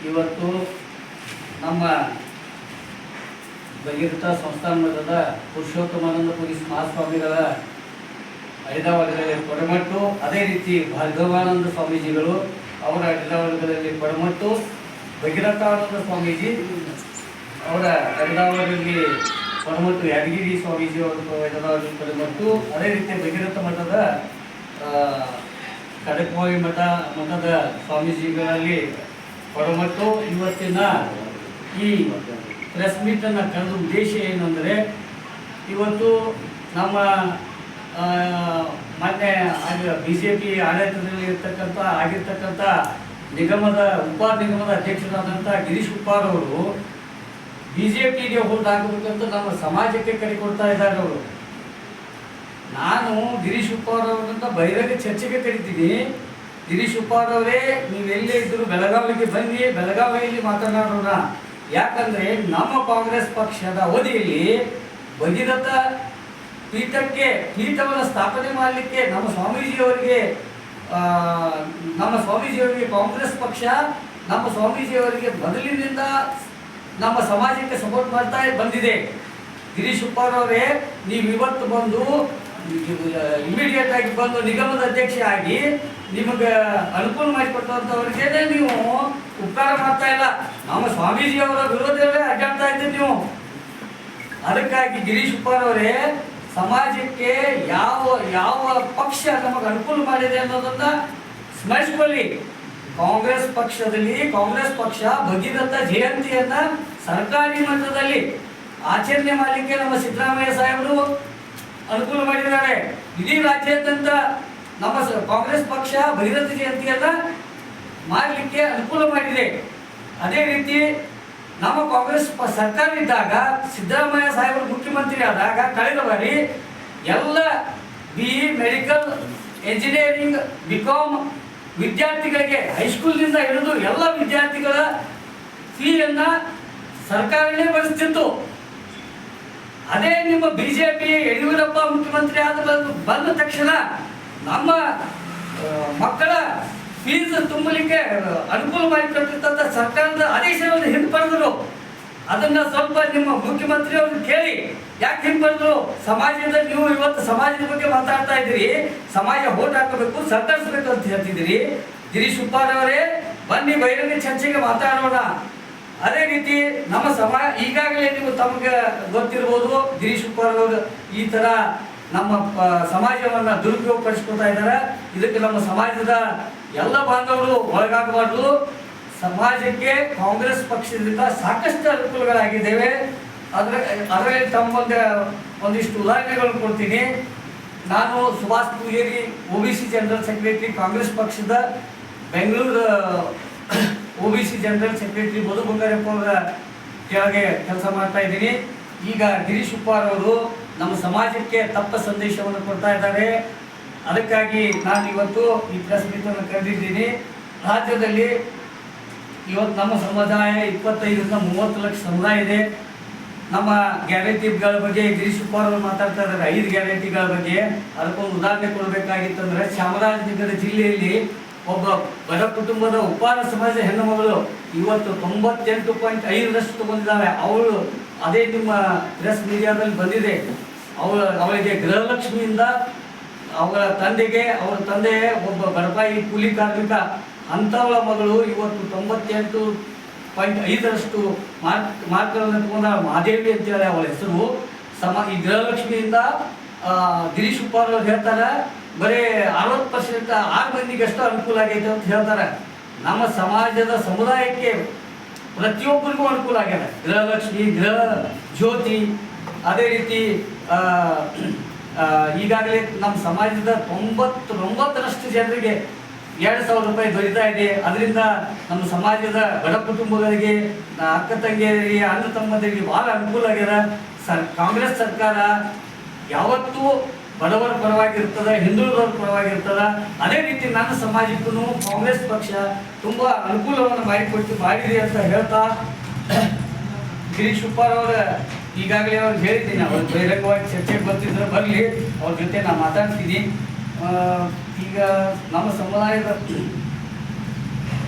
ಇವತ್ತು ನಮ್ಮ ಭಗೀರಥ ಸಂಸ್ಥಾನ ಮಠದ ಪುರುಷೋತ್ತಮಾನಂದ ಪುರಿ ಮಹಾಸ್ವಾಮಿಗಳ ಐದವರ್ಗದಲ್ಲಿ ಕೊಡಮಟ್ಟು, ಅದೇ ರೀತಿ ಭಾರ್ಗವಾನಂದ ಸ್ವಾಮೀಜಿಗಳು ಅವರ ಐದವರ್ಗದಲ್ಲಿ ಕೊಡಮಟ್ಟು, ಭಗೀರಥಾನಂದ ಸ್ವಾಮೀಜಿ ಅವರ ಐದವರಲ್ಲಿ ಕೊಡಮಟ್ಟು, ಯಾದಗಿರಿ ಸ್ವಾಮೀಜಿ ಅವರ ಐದವರಲ್ಲಿ ಕೊಡಮಟ್ಟು, ಅದೇ ರೀತಿ ಭಗೀರಥ ಮಠದ ಕಡಕಮಾವಿ ಮಠದ ಸ್ವಾಮೀಜಿಗಳಲ್ಲಿ ಕೊಡಮಟ್ಟು. ಇವತ್ತಿನ ಈ ಪ್ರೆಸ್ ಮೀಟನ್ನು ಕರೆದ ಉದ್ದೇಶ ಏನಂದರೆ, ಇವತ್ತು ನಮ್ಮ ಮೊನ್ನೆ BJP ಆಡಳಿತದಲ್ಲಿ ಆಗಿರ್ತಕ್ಕಂಥ ನಿಗಮದ ನಿಗಮದ ಅಧ್ಯಕ್ಷರಾದಂಥ ಗಿರೀಶ್ ಉಪ್ಪಾರ್ ಅವರು BJPಗೆ ಹೋಲ್ಡ್ ಹಾಕಬೇಕಂತ ನಮ್ಮ ಸಮಾಜಕ್ಕೆ ಕರೆ ಕೊಡ್ತಾ ಇದ್ದಾರೆ. ಅವರು ನಾನು ಗಿರೀಶ್ ಉಪ್ಪಾರ್ ಅವರನ್ನ ಬಹಿರಂಗ ಚರ್ಚೆಗೆ ಕರಿತೀನಿ. ಗಿರೀಶ್ ಉಪ್ಪಾರ್ ಅವರೇ, ನೀವೆಲ್ಲೇ ಇದ್ದರೂ ಬೆಳಗಾವಿಗೆ ಬನ್ನಿ, ಬೆಳಗಾವಿಯಲ್ಲಿ ಮಾತನಾಡೋಣ. ಯಾಕಂದರೆ ನಮ್ಮ ಕಾಂಗ್ರೆಸ್ ಪಕ್ಷದ ಅವಧಿಯಲ್ಲಿ ಭಗೀರಥ ಪೀಠವನ್ನು ಸ್ಥಾಪನೆ ಮಾಡಲಿಕ್ಕೆ ನಮ್ಮ ಸ್ವಾಮೀಜಿಯವರಿಗೆ ಕಾಂಗ್ರೆಸ್ ಪಕ್ಷ ನಮ್ಮ ಸ್ವಾಮೀಜಿಯವರಿಗೆ ಮೊದಲಿನಿಂದ ನಮ್ಮ ಸಮಾಜಕ್ಕೆ ಸಪೋರ್ಟ್ ಮಾಡ್ತಾ ಬಂದಿದೆ. ಗಿರೀಶ್ ಉಪ್ಪಾರ್ ಅವರೇ, ನೀವು ಇವತ್ತು ಬಂದು ಇಮಿಡಿಯೇಟ್ ಆಗಿ ಬಂದು ನಿಗಮದ ಅಧ್ಯಕ್ಷ ಆಗಿ ನಿಮಗೆ ಅನುಕೂಲ ಮಾಡಿಕೊಟ್ಟಂಥವ್ರಿಗೆ ನೀವು ಉಪಕಾರ ಮಾಡ್ತಾ ಇಲ್ಲ. ನಮ್ಮ ಸ್ವಾಮೀಜಿಯವರ ವಿರೋಧವೇ ಅಡ್ಡಾಡ್ತಾ ಇದ್ದೀರಿ ನೀವು. ಅದಕ್ಕಾಗಿ ಗಿರೀಶ್ ಉಪ್ಪಾರ್ ಅವರೇ, ಸಮಾಜಕ್ಕೆ ಯಾವ ಪಕ್ಷ ನಮಗೆ ಅನುಕೂಲ ಮಾಡಿದೆ ಅನ್ನೋದನ್ನ ಸ್ಮರಿಸಿಕೊಳ್ಳಿ. ಕಾಂಗ್ರೆಸ್ ಪಕ್ಷ ಭಗೀರಥ ಜಯಂತಿಯನ್ನ ಸರ್ಕಾರಿ ಮಟ್ಟದಲ್ಲಿ ಆಚರಣೆ ಮಾಡಲಿಕ್ಕೆ ನಮ್ಮ ಸಿದ್ದರಾಮಯ್ಯ ಸಾಹೇಬರು ಅನುಕೂಲ ಮಾಡಿದ್ದಾರೆ. ಇಡೀ ರಾಜ್ಯಾದ್ಯಂತ ನಮ್ಮ ಕಾಂಗ್ರೆಸ್ ಪಕ್ಷ ಭಗೀರಥ ಜಯಂತಿಯನ್ನ ಮಾಡಲಿಕ್ಕೆ ಅನುಕೂಲ ಮಾಡಿದೆ. ಅದೇ ರೀತಿ ನಮ್ಮ ಕಾಂಗ್ರೆಸ್ ಸರ್ಕಾರ ಇದ್ದಾಗ, ಸಿದ್ದರಾಮಯ್ಯ ಸಾಹೇಬರು ಮುಖ್ಯಮಂತ್ರಿ ಆದಾಗ ಕಳೆದ ಬಾರಿ ಎಲ್ಲ BE, ಮೆಡಿಕಲ್, ಎಂಜಿನಿಯರಿಂಗ್, BCom ವಿದ್ಯಾರ್ಥಿಗಳಿಗೆ ಹೈಸ್ಕೂಲ್ನಿಂದ ಹಿಡಿದು ಎಲ್ಲ ವಿದ್ಯಾರ್ಥಿಗಳ ಫೀಯನ್ನು ಸರ್ಕಾರನೇ ಭರಿಸ್ತಿತ್ತು. ಅದೇ ನಿಮ್ಮ BJP ಯಡಿಯೂರಪ್ಪ ಮುಖ್ಯಮಂತ್ರಿ ಬಂದ ತಕ್ಷಣ ನಮ್ಮ ಮಕ್ಕಳ ಫೀಸ್ ತುಂಬಲಿಕ್ಕೆ ಅನುಕೂಲ ಮಾಡಿಕೊಟ್ಟಿರ್ತಂಥ ಸರ್ಕಾರದ ಆದೇಶವನ್ನು ಹಿಂಪಡೆದರು. ಅದನ್ನ ಸ್ವಲ್ಪ ನಿಮ್ಮ ಮುಖ್ಯಮಂತ್ರಿ ಅವ್ರನ್ನ ಕೇಳಿ, ಯಾಕೆ ಹಿಂಪಡೆದ್ರು? ನೀವು ಇವತ್ತು ಸಮಾಜದ ಬಗ್ಗೆ ಮಾತಾಡ್ತಾ ಇದ್ದೀರಿ, ಸಮಾಜ ವೋಟ್ ಹಾಕಬೇಕು, ಸರ್ಕರಿಸಬೇಕು ಅಂತ ಹೇಳ್ತಿದ್ದೀರಿ. ಗಿರೀಶ್ ಉಪ್ಪಾರ್ ಅವರೇ, ಬನ್ನಿ ಬಹಿರಂಗ ಚರ್ಚೆಗೆ ಮಾತಾಡೋಣ. ಅದೇ ರೀತಿ ನಮ್ಮ ಈಗಾಗಲೇ ನೀವು ತಮಗೆ ಗೊತ್ತಿರ್ಬೋದು, ಗಿರೀಶ್ ಉಪ್ಪಾರ್ ಅವರು ಈ ಥರ ನಮ್ಮ ಸಮಾಜವನ್ನು ದುರುಪಯೋಗಪಡಿಸ್ಕೊಳ್ತಾ ಇದ್ದಾರೆ. ಇದಕ್ಕೆ ನಮ್ಮ ಸಮಾಜದ ಎಲ್ಲ ಬಾಂಧವರು ಒಳಗಾಗಬಾರ್ದು. ಸಮಾಜಕ್ಕೆ ಕಾಂಗ್ರೆಸ್ ಪಕ್ಷದಿಂದ ಸಾಕಷ್ಟು ಅನುಕೂಲಗಳಾಗಿದ್ದೇವೆ. ಅದರಲ್ಲಿ ಒಂದಿಷ್ಟು ಉದಾಹರಣೆಗಳು ಕೊಡ್ತೀನಿ. ನಾನು Subhash Pujeri, OBC general secretary, Congress ಪಕ್ಷದ Bengaluru OBC general secretary Madhu Bangarappa ಅವರ ಕೆಳಗೆ ಕೆಲಸ ಮಾಡ್ತಾ ಇದ್ದೀನಿ. ಈಗ ಗಿರೀಶ್ ಉಪ್ಪಾರ್ ಅವರು ನಮ್ಮ ಸಮಾಜಕ್ಕೆ ತಪ್ಪ ಸಂದೇಶವನ್ನು ಕೊಡ್ತಾ ಇದ್ದಾರೆ. ಅದಕ್ಕಾಗಿ ನಾನು ಇವತ್ತು ಈ ಪ್ರೆಸ್ ಮೀಟನ್ನು ಕರೆದಿದ್ದೀನಿ. ರಾಜ್ಯದಲ್ಲಿ ಇವತ್ತು ನಮ್ಮ ಸಮುದಾಯ 25ರಿಂದ 30 ಲಕ್ಷ ಸಮುದಾಯ ಇದೆ. ನಮ್ಮ ಗ್ಯಾರಂಟಿಗಳ ಬಗ್ಗೆ ಗಿರೀಶ್ ಉಪ್ಪಾರ್ ಅವರು ಮಾತಾಡ್ತಾ ಇದ್ದಾರೆ, 5 ಗ್ಯಾರಂಟಿಗಳ ಬಗ್ಗೆ. ಅದಕ್ಕೊಂದು ಉದಾಹರಣೆ ಕೊಡಬೇಕಾಗಿತ್ತಂದ್ರೆ, ಚಾಮರಾಜನಗರ ಜಿಲ್ಲೆಯಲ್ಲಿ ಒಬ್ಬ ಬಡ ಕುಟುಂಬದ ಉಪ್ಪಾರ ಸಮಾಜ ಹೆಣ್ಣು ಮಗಳು ಇವತ್ತು 98.5% ತಗೊಂಡಿದ್ದಾಳೆ. ಅವಳು ಅದೇ ನಿಮ್ಮ ಪ್ರೆಸ್ ಮೀಡಿಯಾದಲ್ಲಿ ಬಂದಿದೆ. ಅವಳಿಗೆ ಗೃಹಲಕ್ಷ್ಮಿಯಿಂದ ಅವರ ತಂದೆ ಒಬ್ಬ ಬಡಪಾಯಿ ಕೂಲಿ ಕಾರ್ಮಿಕ, ಅಂಥವಳ ಮಗಳು ಇವತ್ತು 98.5% ಮಾರ್ಕ್ಗಳನ್ನು ತಗೊಂಡ ಮಾದೇವಿ ಅಂತೇಳಿ ಅವಳ ಹೆಸರು. ಈ ಗೃಹಲಕ್ಷ್ಮಿಯಿಂದ ಗಿರೀಶ್ ಉಪ್ಪಾರ್ ಅವರು ಹೇಳ್ತಾರೆ, ಬರೀ 60% 6 ಮಂದಿಗೆ ಅಷ್ಟು ಅನುಕೂಲ ಆಗೈತೆ ಅಂತ ಹೇಳ್ತಾರೆ. ನಮ್ಮ ಸಮಾಜದ ಸಮುದಾಯಕ್ಕೆ ಪ್ರತಿಯೊಬ್ಬರಿಗೂ ಅನುಕೂಲ ಆಗ್ಯದ. ಗೃಹಲಕ್ಷ್ಮಿ, ಗೃಹ ಜ್ಯೋತಿ, ಅದೇ ರೀತಿ ಈಗಾಗಲೇ ನಮ್ಮ ಸಮಾಜದ 99% ಜನರಿಗೆ 2,000 ರೂಪಾಯಿ ದೊರೀತಾ ಇದೆ. ಅದರಿಂದ ನಮ್ಮ ಸಮಾಜದ ಬಡ ಕುಟುಂಬಗಳಿಗೆ, ಅಕ್ಕ ತಂಗಿಯರಿಗೆ, ಅಣ್ಣ ತಮ್ಮಂದಿರಿಗೆ ಭಾಳ ಅನುಕೂಲ ಆಗ್ಯದ. ಕಾಂಗ್ರೆಸ್ ಸರ್ಕಾರ ಯಾವತ್ತೂ ಬಡವರ ಪರವಾಗಿರ್ತದೆ, ಹಿಂದುಳಿದವರ ಪರವಾಗಿರ್ತದೆ. ಅದೇ ರೀತಿ ನನ್ನ ಸಮಾಜಕ್ಕೂ ಕಾಂಗ್ರೆಸ್ ಪಕ್ಷ ತುಂಬ ಅನುಕೂಲವನ್ನು ಮಾಡಿದೆ ಅಂತ ಹೇಳ್ತಾ, ಗಿರೀಶ್ ಉಪ್ಪಾರ್ ಅವರ ಈಗಾಗಲೇ ಅವ್ರಿಗೆ ಹೇಳಿದ್ದೀನಿ, ಅವ್ರು ಬಹಿರಂಗವಾಗಿ ಚರ್ಚೆಗೆ ಬರ್ತಿದ್ರೆ ಬರಲಿ, ಅವ್ರ ಜೊತೆ ನಾನು ಮಾತಾಡ್ತೀನಿ. ಈಗ ನಮ್ಮ ಸಮುದಾಯದ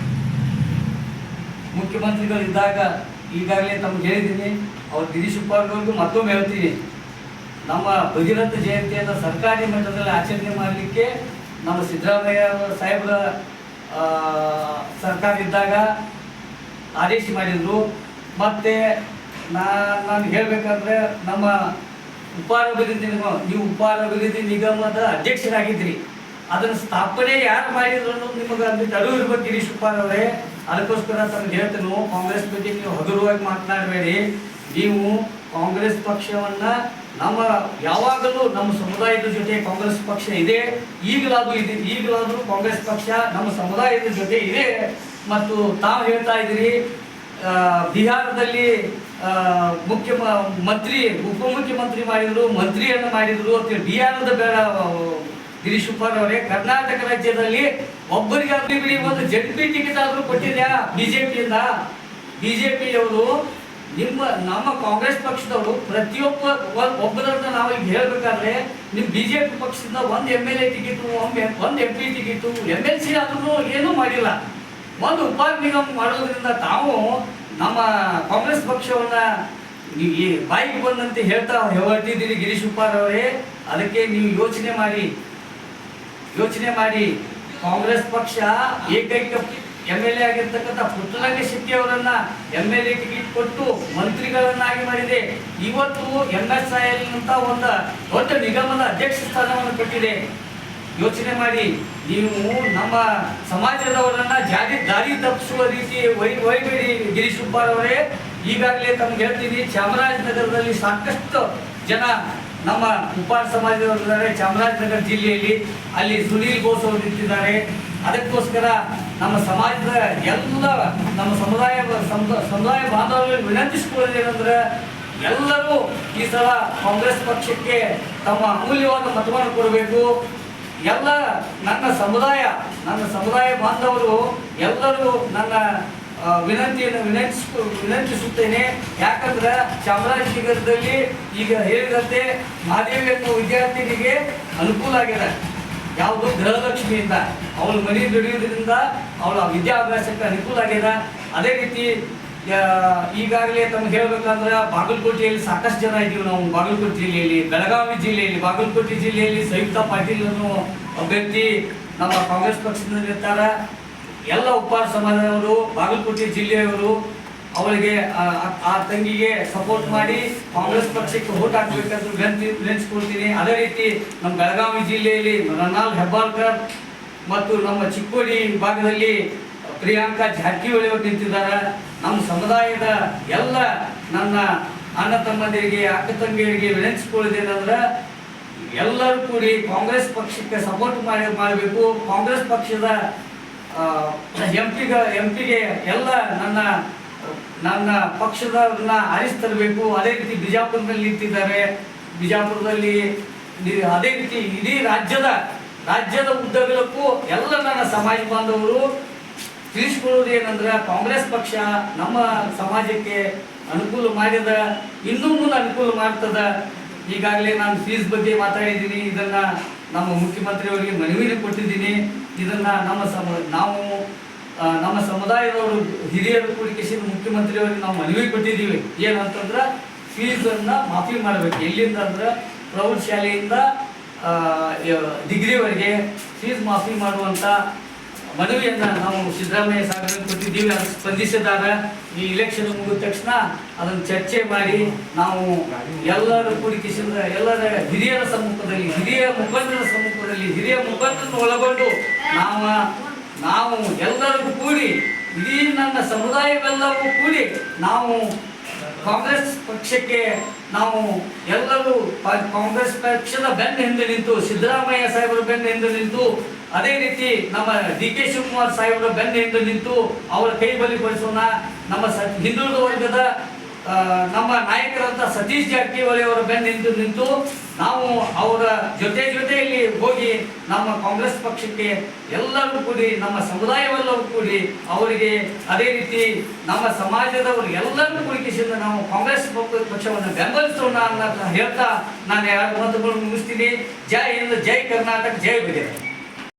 ಮುಖ್ಯ ಮುಖ್ಯಮಂತ್ರಿಗಳಿದ್ದಾಗ ಈಗಾಗಲೇ ತಮ್ಗೆ ಹೇಳಿದ್ದೀನಿ. ಅವ್ರು ಗಿರೀಶ್ ಉಪ್ಪಾರವ್ರಿಗೂ ಮತ್ತೊಮ್ಮೆ ಹೇಳ್ತೀನಿ, ನಮ್ಮ ಭಗೀರಥ ಜಯಂತಿಯನ್ನು ಸರ್ಕಾರಿ ಮಟ್ಟದಲ್ಲಿ ಆಚರಣೆ ಮಾಡಲಿಕ್ಕೆ ನಮ್ಮ ಸಿದ್ದರಾಮಯ್ಯ ಸಾಹೇಬರ ಸರ್ಕಾರ ಇದ್ದಾಗ ಆದೇಶ ಮಾಡಿದರು. ಮತ್ತು ನಾನು ಹೇಳಬೇಕಂದ್ರೆ ನಮ್ಮ ಉಪ್ಪಾರ ಅಭಿವೃದ್ಧಿ ನಿಗಮ, ನೀವು ಉಪ್ಪಾರ ಅಭಿವೃದ್ಧಿ ನಿಗಮದ ಅಧ್ಯಕ್ಷರಾಗಿದ್ದಿರಿ, ಅದನ್ನು ಸ್ಥಾಪನೆ ಯಾರು ಮಾಡಿದ್ರು ಅನ್ನೋದು ನಿಮಗೆ ಅಂದ್ಬಿಟ್ಟು ಅರಿವು ಇರ್ಬೇಕು ಗಿರೀಶ್ ಉಪ್ಪಾರ್ ಅವರೇ. ಅದಕ್ಕೋಸ್ಕರ ತಮಗೆ ಹೇಳ್ತೇನೆ, ಕಾಂಗ್ರೆಸ್ ಬಗ್ಗೆ ನೀವು ಹಗುರವಾಗಿ ಮಾತನಾಡಬೇಡಿ. ನೀವು ಕಾಂಗ್ರೆಸ್ ಪಕ್ಷವನ್ನು ಯಾವಾಗಲೂ ನಮ್ಮ ಸಮುದಾಯದ ಜೊತೆ ಕಾಂಗ್ರೆಸ್ ಪಕ್ಷ ಇದೆ, ಈಗಲಾದರೂ ಕಾಂಗ್ರೆಸ್ ಪಕ್ಷ ನಮ್ಮ ಸಮುದಾಯದ ಜೊತೆ ಇದೆ. ಮತ್ತು ತಾವು ಹೇಳ್ತಾ ಇದ್ದೀರಿ ಬಿಹಾರದಲ್ಲಿ ಮುಖ್ಯಮಂತ್ರಿ ಉಪಮುಖ್ಯಮಂತ್ರಿ ಮಾಡಿದರು, ಮಂತ್ರಿಯನ್ನು ಮಾಡಿದರು ಅಂತ. ಬಿಹಾರದ ಬೇಡ ಗಿರೀಶ್ ಉಪ್ಪಾರ್ ಅವರೇ, ಕರ್ನಾಟಕ ರಾಜ್ಯದಲ್ಲಿ ಒಬ್ಬರಿಗಾದ್ರೂ ಬಿಡಿ ಒಂದು ಜಡ್ಪಿ ಟಿಕೆಟ್ ಆದರೂ ಕೊಟ್ಟಿದ್ಯಾ ಬಿಜೆಪಿಯಿಂದ? ಬಿಜೆಪಿಯವರು ನಮ್ಮ ಕಾಂಗ್ರೆಸ್ ಪಕ್ಷದವರು ಒಬ್ಬರನ್ನ ನಾವು ಈಗ ಹೇಳ್ಬೇಕಾದ್ರೆ ನಿಮ್ಮ ಬಿಜೆಪಿ ಪಕ್ಷದಿಂದ ಒಂದು MLA ಟಿಕೆಟು, ಒಂದು MP ಟಿಕೆಟು, MLC ಆದ್ರೂ ಏನೂ ಮಾಡಿಲ್ಲ. ಒಂದು ಉಪಾರ ನಿಗಮ ಮಾಡೋದ್ರಿಂದ ತಾವು ನಮ್ಮ ಕಾಂಗ್ರೆಸ್ ಪಕ್ಷವನ್ನ ನೀವು ಬಾಯಿಗೆ ಬಂದಂತೆ ಹೇಳ್ತಾ ಹೊರಟಿದ್ದೀರಿ ಗಿರೀಶ್ ಉಪ್ಪಾರ್ ಅವರೇ. ಅದಕ್ಕೆ ನೀವು ಯೋಚನೆ ಮಾಡಿ ಕಾಂಗ್ರೆಸ್ ಪಕ್ಷ ಏಕೈಕ MLA ಆಗಿರ್ತಕ್ಕಂಥ ಪುಟ್ಟರಂಗ ಶೆಟ್ಟಿ ಅವರನ್ನ MLA ಟಿಕೆಟ್ ಕೊಟ್ಟು ಮಂತ್ರಿಗಳನ್ನಾಗಿ ಮಾಡಿದೆ. ಇವತ್ತು MSIL ಅಂತ ಒಂದು ದೊಡ್ಡ ನಿಗಮದ ಅಧ್ಯಕ್ಷ ಸ್ಥಾನವನ್ನು ಕೊಟ್ಟಿದೆ. ಯೋಚನೆ ಮಾಡಿ, ನೀವು ನಮ್ಮ ಸಮಾಜದವರನ್ನ ದಾರಿ ತಪ್ಪಿಸುವ ರೀತಿ ಒಯ್ಬೇಡಿ ಗಿರೀಶ್ ಉಪ್ಪಾರ್ ಅವರೇ. ಈಗಾಗಲೇ ತಮ್ಗೆ ಹೇಳ್ತೀನಿ, ಚಾಮರಾಜನಗರದಲ್ಲಿ ಸಾಕಷ್ಟು ಜನ ನಮ್ಮ ಉಪ್ಪಾರ್ ಸಮಾಜದವರಿದ್ದಾರೆ. ಚಾಮರಾಜನಗರ ಜಿಲ್ಲೆಯಲ್ಲಿ ಅಲ್ಲಿ ಸುನೀಲ್ ಬೋಸ್ ಅವರು ನಿಂತಿದ್ದಾರೆ. ಅದಕ್ಕೋಸ್ಕರ ನಮ್ಮ ಸಮಾಜದ ಎಲ್ಲ ನಮ್ಮ ಸಮುದಾಯ ಬಾಂಧವರಲ್ಲಿ ವಿನಂತಿಸಿಕೊಳ್ಳೋದೇನೆಂದ್ರೆ, ಎಲ್ಲರೂ ಈ ಸಲ ಕಾಂಗ್ರೆಸ್ ಪಕ್ಷಕ್ಕೆ ತಮ್ಮ ಅಮೂಲ್ಯವಾದ ಮತವನ್ನು ಕೊಡಬೇಕು. ಎಲ್ಲ ನನ್ನ ಸಮುದಾಯ ಬಾಂಧವರು ಎಲ್ಲರೂ ನನ್ನ ವಿನಂತಿಸುತ್ತೇನೆ. ಯಾಕಂದ್ರೆ ಚಾಮರಾಜನಗರದಲ್ಲಿ ಈಗ ಹೇಳಿದಂತೆ ಮಾದೇವಿ ಅನ್ನೋ ವಿದ್ಯಾರ್ಥಿನಿಗೆ ಅನುಕೂಲ ಆಗಿದೆ. ಯಾವುದು ಗೃಹಲಕ್ಷ್ಮಿಯಿಂದ ಅವಳ ಮನೆ ದುಡಿಯೋದ್ರಿಂದ ಅವಳ ವಿದ್ಯಾಭ್ಯಾಸಕ್ಕೆ ಅನುಕೂಲ ಆಗಿದೆ. ಅದೇ ರೀತಿ ಈಗಾಗಲೇ ತಮ್ಗೆ ಹೇಳ್ಬೇಕಂದ್ರೆ ಬಾಗಲಕೋಟೆಯಲ್ಲಿ ಸಾಕಷ್ಟು ಜನ ಇದ್ದೀವಿ ನಾವು. ಬಾಗಲಕೋಟೆ ಜಿಲ್ಲೆಯಲ್ಲಿ, ಬೆಳಗಾವಿ ಜಿಲ್ಲೆಯಲ್ಲಿ, ಬಾಗಲಕೋಟೆ ಜಿಲ್ಲೆಯಲ್ಲಿ ಸಂಯುಕ್ತ ಪಾಟೀಲ್ ಅನ್ನೋ ಅಭ್ಯರ್ಥಿ ನಮ್ಮ ಕಾಂಗ್ರೆಸ್ ಪಕ್ಷದಿಂದ ಇರ್ತಾರೆ. ಎಲ್ಲ ಉಪ್ಪಾರ ಸಮಾಜದವರು, ಬಾಗಲಕೋಟೆ ಜಿಲ್ಲೆಯವರು ಅವಳಿಗೆ ಆ ತಂಗಿಗೆ ಸಪೋರ್ಟ್ ಮಾಡಿ ಕಾಂಗ್ರೆಸ್ ಪಕ್ಷಕ್ಕೆ ವೋಟ್ ಹಾಕಬೇಕಂತ ವಿನಂತಿಸ್ಕೊಳ್ತೀನಿ. ಅದೇ ರೀತಿ ನಮ್ಮ ಬೆಳಗಾವಿ ಜಿಲ್ಲೆಯಲ್ಲಿ ರನ್ನಾಲ್ ಹೆಬ್ಬಾಳ್ಕರ್ ಮತ್ತು ನಮ್ಮ ಚಿಕ್ಕೋಡಿ ಭಾಗದಲ್ಲಿ ಪ್ರಿಯಾಂಕಾ ಜಾರಕಿಹೊಳಿ ಅವರು ನಿಂತಿದ್ದಾರೆ. ನಮ್ಮ ಸಮುದಾಯದ ಎಲ್ಲ ನನ್ನ ಅಣ್ಣ ತಮ್ಮಂದಿರಿಗೆ, ಅಕ್ಕ ತಂಗಿಯರಿಗೆ ವಿನಂತಿಸ್ಕೊಳ್ಳೋದೇನೆಂದ್ರೆ, ಎಲ್ಲರೂ ಕೂಡಿ ಕಾಂಗ್ರೆಸ್ ಪಕ್ಷಕ್ಕೆ ಸಪೋರ್ಟ್ ಮಾಡಬೇಕು. ಕಾಂಗ್ರೆಸ್ ಪಕ್ಷದ ಎಂಪಿಗೆ ಎಲ್ಲ ನನ್ನ ಪಕ್ಷದವ್ರನ್ನ ಆರಿಸ್ತರಬೇಕು. ಅದೇ ರೀತಿ ಬಿಜಾಪುರದಲ್ಲಿ ನಿಂತಿದ್ದಾರೆ. ಬಿಜಾಪುರದಲ್ಲಿ ಅದೇ ರೀತಿ ಇಡೀ ರಾಜ್ಯದ ಉದ್ದಗಲಕ್ಕೂ ಎಲ್ಲ ನನ್ನ ಸಮಾಜ ಬಾಂಧವರು ತಿಳಿಸ್ಕೊಳ್ಳೋದು ಏನಂದ್ರೆ, ಕಾಂಗ್ರೆಸ್ ಪಕ್ಷ ನಮ್ಮ ಸಮಾಜಕ್ಕೆ ಅನುಕೂಲ ಮಾಡಿದ, ಇನ್ನೂ ಮುಂದೆ ಅನುಕೂಲ ಮಾಡ್ತದ. ಈಗಾಗಲೇ ನಾನು ಫೀಸ್ ಬಗ್ಗೆ ಮಾತಾಡಿದ್ದೀನಿ. ಇದನ್ನು ನಮ್ಮ ಮುಖ್ಯಮಂತ್ರಿಯವರಿಗೆ ಮನವಿಯನ್ನು ಕೊಟ್ಟಿದ್ದೀನಿ. ಇದನ್ನು ನಮ್ಮ ಸಮುದಾಯದವರು ಹಿರಿಯರು ಕೂಡಿಕೆಸಿ ಮುಖ್ಯಮಂತ್ರಿಯವರಿಗೆ ನಾವು ಮನವಿ ಕೊಟ್ಟಿದ್ದೀವಿ. ಏನಂತಂದ್ರೆ ಫೀಸನ್ನು ಮಾಫಿ ಮಾಡಬೇಕು. ಎಲ್ಲಿಂದ ಅಂದ್ರೆ ಪ್ರೌಢಶಾಲೆಯಿಂದ ಡಿಗ್ರಿವರೆಗೆ ಫೀಸ್ ಮಾಫಿ ಮಾಡುವಂಥ ಮನವಿಯನ್ನು ನಾವು ಸಿದ್ದರಾಮಯ್ಯ ಸಾಹೇಬರಿಗೆ ಕೊಟ್ಟಿದ್ದೀವಿ. ಅದಕ್ಕೆ ಸ್ಪಂದಿಸಿದಾಗ ಈ ಇಲೆಕ್ಷನ್ ಮುಗಿದ ತಕ್ಷಣ ಅದನ್ನು ಚರ್ಚೆ ಮಾಡಿ ನಾವು ಎಲ್ಲರ ಕೂಡಿಕೆಸಿಂದ ಎಲ್ಲರ ಹಿರಿಯರ ಸಮ್ಮುಖದಲ್ಲಿ, ಹಿರಿಯ ಮುಖಂಡರನ್ನು ಒಳಗೊಂಡು ನಾವು ಎಲ್ಲರಿಗೂ ಕೂಡಿ, ಇಡೀ ನನ್ನ ಸಮುದಾಯವೆಲ್ಲವೂ ಕೂಡಿ ನಾವು ಕಾಂಗ್ರೆಸ್ ಪಕ್ಷಕ್ಕೆ ನಾವು ಎಲ್ಲರೂ ಕಾಂಗ್ರೆಸ್ ಪಕ್ಷದ ಬೆನ್ನ ಹಿಂದೆ ನಿಂತು, ಸಿದ್ದರಾಮಯ್ಯ ಸಾಹೇಬರ ಬೆನ್ನ ಹಿಂದೆ ನಿಂತು, ಅದೇ ರೀತಿ ನಮ್ಮ DK ಶಿವಕುಮಾರ್ ಸಾಹೇಬರ ಬೆನ್ನ ಹಿಂದೆ ನಿಂತು ಅವರ ಕೈ ಬಲಿಪಡಿಸೋಣ. ನಮ್ಮ ಹಿಂದುಳಿದ ವರ್ಗದ ನಮ್ಮ ನಾಯಕರಂತ ಸತೀಶ್ ಜಾರಕಿಹೊಳಿ ಅವರ ಬೆನ್ನ ಹಿಂದೆ ನಿಂತು ನಾವು ಅವರ ಜೊತೆಯಲ್ಲಿ ಹೋಗಿ ನಮ್ಮ ಕಾಂಗ್ರೆಸ್ ಪಕ್ಷಕ್ಕೆ ಎಲ್ಲರೂ ಕೂಡಿ, ನಮ್ಮ ಸಮುದಾಯವೆಲ್ಲವೂ ಕೂಡಿ ಅವರಿಗೆ, ಅದೇ ರೀತಿ ನಮ್ಮ ಸಮಾಜದವರು ಎಲ್ಲರೂ ಕೂಡಿಕೆಸಿಂದ ನಾವು ಕಾಂಗ್ರೆಸ್ ಪಕ್ಷವನ್ನು ಬೆಂಬಲಿಸೋಣ ಅಂತ ಹೇಳ್ತಾ ನಾನು 2 ಮಾತುಗಳನ್ನು ಮುಗಿಸ್ತೀನಿ. ಜೈ ಹಿಂದ್, ಜೈ ಕರ್ನಾಟಕ, ಜೈ ಭಗೀರಥ.